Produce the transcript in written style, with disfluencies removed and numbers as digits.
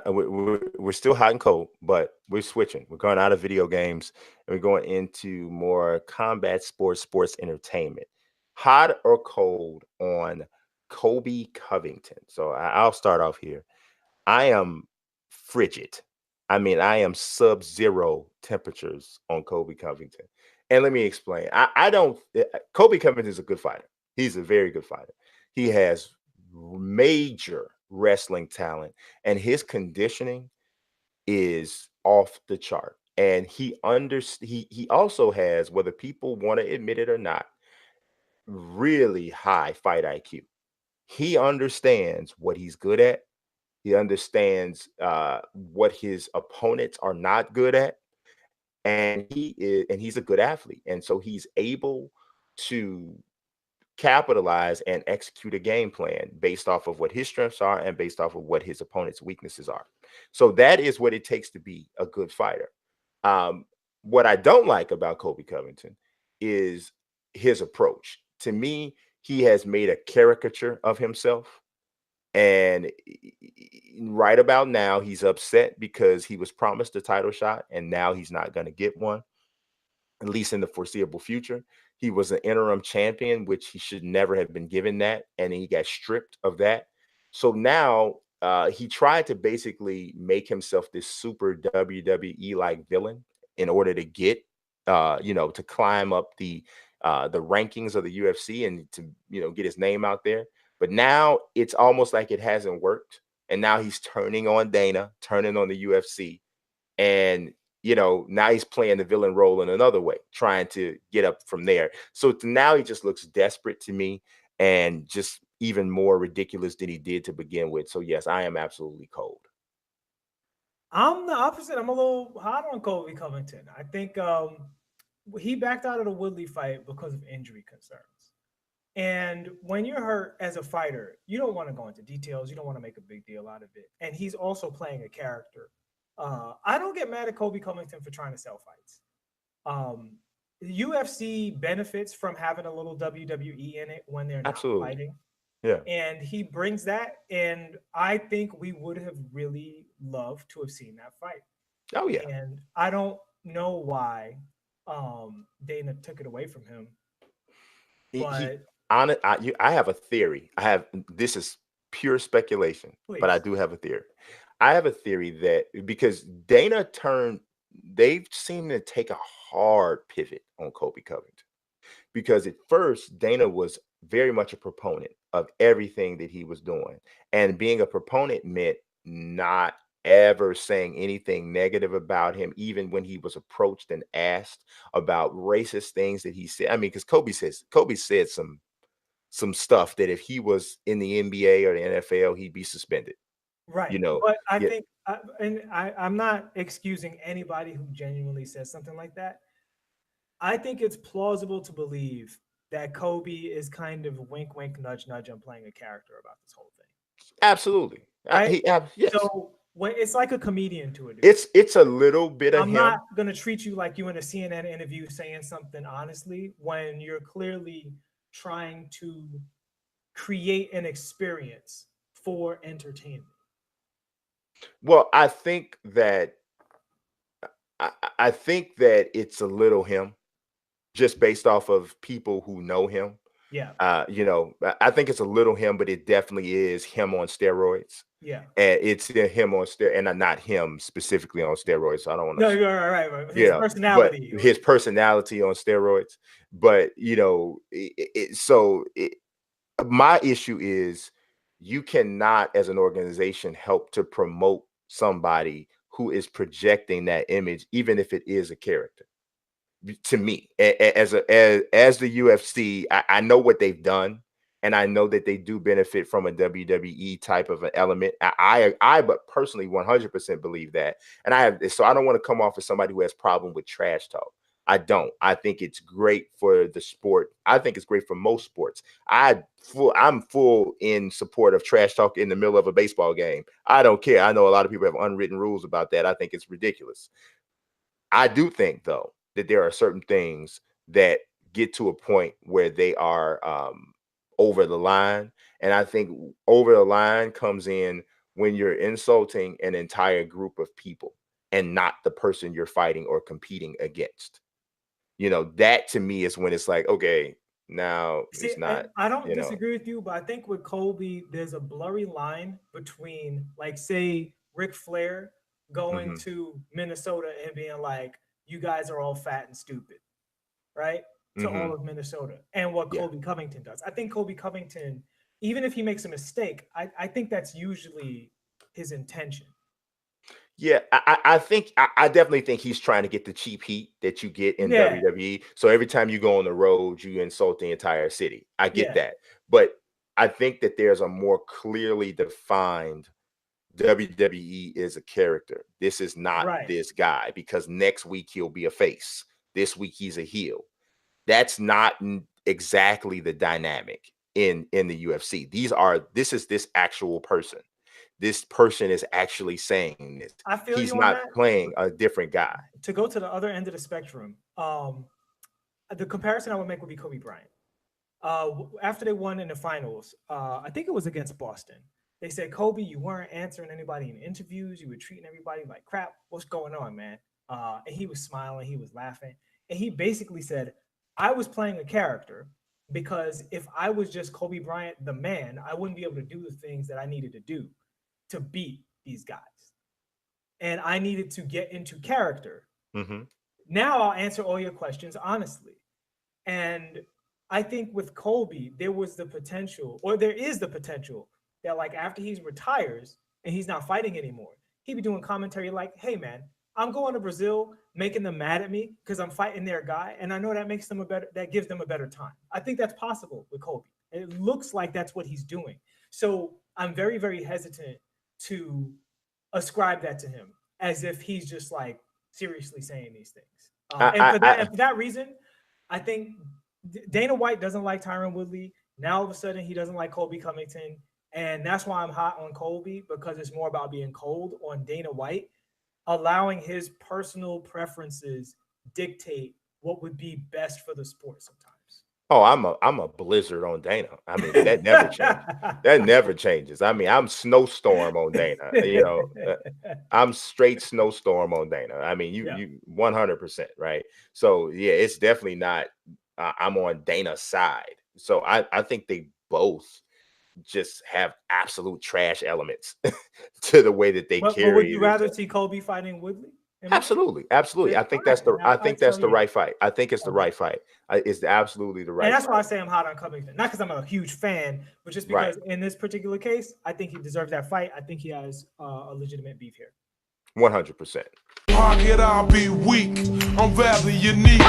we're still hot and cold, but we're switching. We're going out of video games and we're going into more combat sports, sports entertainment. Hot or cold on Colby Covington. So I'll start off here. I am frigid. I mean, I am sub-zero temperatures on Colby Covington. And let me explain. I don't Colby Covington is a good fighter. He's a very good fighter. He has major wrestling talent and his conditioning is off the chart. And he also has, whether people want to admit it or not, really high fight IQ. He understands what he's good at. He understands what his opponents are not good at, and he's a good athlete, and so he's able to capitalize and execute a game plan based off of what his strengths are and based off of what his opponent's weaknesses are. So that is what it takes to be a good fighter. Um, what I don't like about Colby Covington is his approach. To me, he has made a caricature of himself. And right about now, he's upset because he was promised a title shot and now he's not going to get one, at least in the foreseeable future. He was an interim champion, which he should never have been given that. And he got stripped of that. So now he tried to basically make himself this super WWE like villain in order to get, to climb up the rankings of the UFC and to, get his name out there. But now it's almost like it hasn't worked. And now he's turning on Dana, turning on the UFC. And now he's playing the villain role in another way, trying to get up from there. So now he just looks desperate to me and just even more ridiculous than he did to begin with. So yes, I am absolutely cold. I'm the opposite. I'm a little hot on Colby Covington. I think he backed out of the Woodley fight because of injury concerns. And when you're hurt as a fighter, you don't want to go into details. You don't want to make a big deal out of it. And he's also playing a character. I don't get mad at Colby Covington for trying to sell fights. The UFC benefits from having a little WWE in it when they're not Absolutely. fighting. Yeah. And he brings that. And I think we would have really loved to have seen that fight. Oh yeah. And I don't know why Dana took it away from him. He But on it. I have a theory. This is pure speculation, but I please. do have a theory. I have a theory that because they've seemed to take a hard pivot on Kobe Covington. Because at first, Dana was very much a proponent of everything that he was doing. And being a proponent meant not ever saying anything negative about him, even when he was approached and asked about racist things that he said. I mean, because Kobe said some stuff that if he was in the NBA or the NFL, he'd be suspended. You Right. know, But I yeah, think, I'm not excusing anybody who genuinely says something like that. I think it's plausible to believe that Kobe is kind of wink, wink, nudge, nudge. I'm playing a character about this whole thing. absolutely. Right. Yes, So when it's like a comedian to a degree. it's a little bit of I'm not him. going to treat you like you in a CNN interview saying something honestly when you're clearly trying to create an experience for entertainment. Well, I think that it's a little him just based off of people who know him. Yeah. I think it's a little him, but it definitely is him on steroids. Yeah. And it's him on and not him specifically on steroids. So I don't want No, to, you're right. Right. His but personality. his personality on steroids. But my issue is you cannot, as an organization, help to promote somebody who is projecting that image, even if it is a character. To me, as the UFC, I know what they've done, and I know that they do benefit from a WWE type of an element. But personally 100% believe that, and I don't want to come off as somebody who has problem with trash talk. I don't. I think it's great for the sport. I think it's great for most sports. I'm full in support of trash talk in the middle of a baseball game. I don't care. I know a lot of people have unwritten rules about that. I think it's ridiculous. I do think though that there are certain things that get to a point where they are over the line, and I think over the line comes in when you're insulting an entire group of people and not the person you're fighting or competing against. You know, that to me is when it's like, okay, now it's not, I don't you know. disagree with you, but I think with Colby, there's a blurry line between, like, say, Ric Flair going to Minnesota and being like, you guys are all fat and stupid, right? To all of Minnesota, and what Colby Covington does. I think Colby Covington, even if he makes a mistake, I think that's usually his intention. Yeah, I think I definitely think he's trying to get the cheap heat that you get in WWE. So every time you go on the road, you insult the entire city. I get that. But I think that there's a more clearly defined WWE is a character. This is not this guy, because next week he'll be a face. This week he's a heel. That's not exactly the dynamic in the UFC. This is this actual person. This person is actually saying this. I feel he's not playing a different guy. To go to the other end of the spectrum, the comparison I would make would be Kobe Bryant. After they won in the finals, I think it was against Boston. They said, Kobe, you weren't answering anybody in interviews. You were treating everybody like crap. What's going on, man? And he was smiling. He was laughing. And he basically said, I was playing a character, because if I was just Kobe Bryant, the man, I wouldn't be able to do the things that I needed to do to beat these guys. And I needed to get into character. Now I'll answer all your questions honestly. And I think with Colby, there is the potential that, like, after he retires and he's not fighting anymore, he'd be doing commentary like, hey man, I'm going to Brazil, making them mad at me because I'm fighting their guy, and I know that makes them that gives them a better time. I think that's possible with Colby. It looks like that's what he's doing. So I'm very, very hesitant to ascribe that to him as if he's just like seriously saying these things. And for that reason, I think Dana White doesn't like Tyron Woodley. Now all of a sudden he doesn't like Colby Covington. And that's why I'm hot on Colby, because it's more about being cold on Dana White, allowing his personal preferences dictate what would be best for the sport sometimes. Oh, I'm a blizzard on Dana. I mean, that never changes. That never changes. I mean, I'm snowstorm on Dana. You know, I'm straight snowstorm on Dana. I mean, you 100%, right? So yeah, it's definitely not. I'm on Dana's side. So I think they both just have absolute trash elements to the way that they carry. But would you rather see Colby fighting Woodley? Absolutely. I think that's the right fight. I think it's the right fight. It's absolutely the right. And that's why I say I'm hot on Covington. Not because I'm a huge fan, but just because in this particular case, I think he deserves that fight. I think he has a legitimate beef here. 100%. I'll be weak. I'm very unique.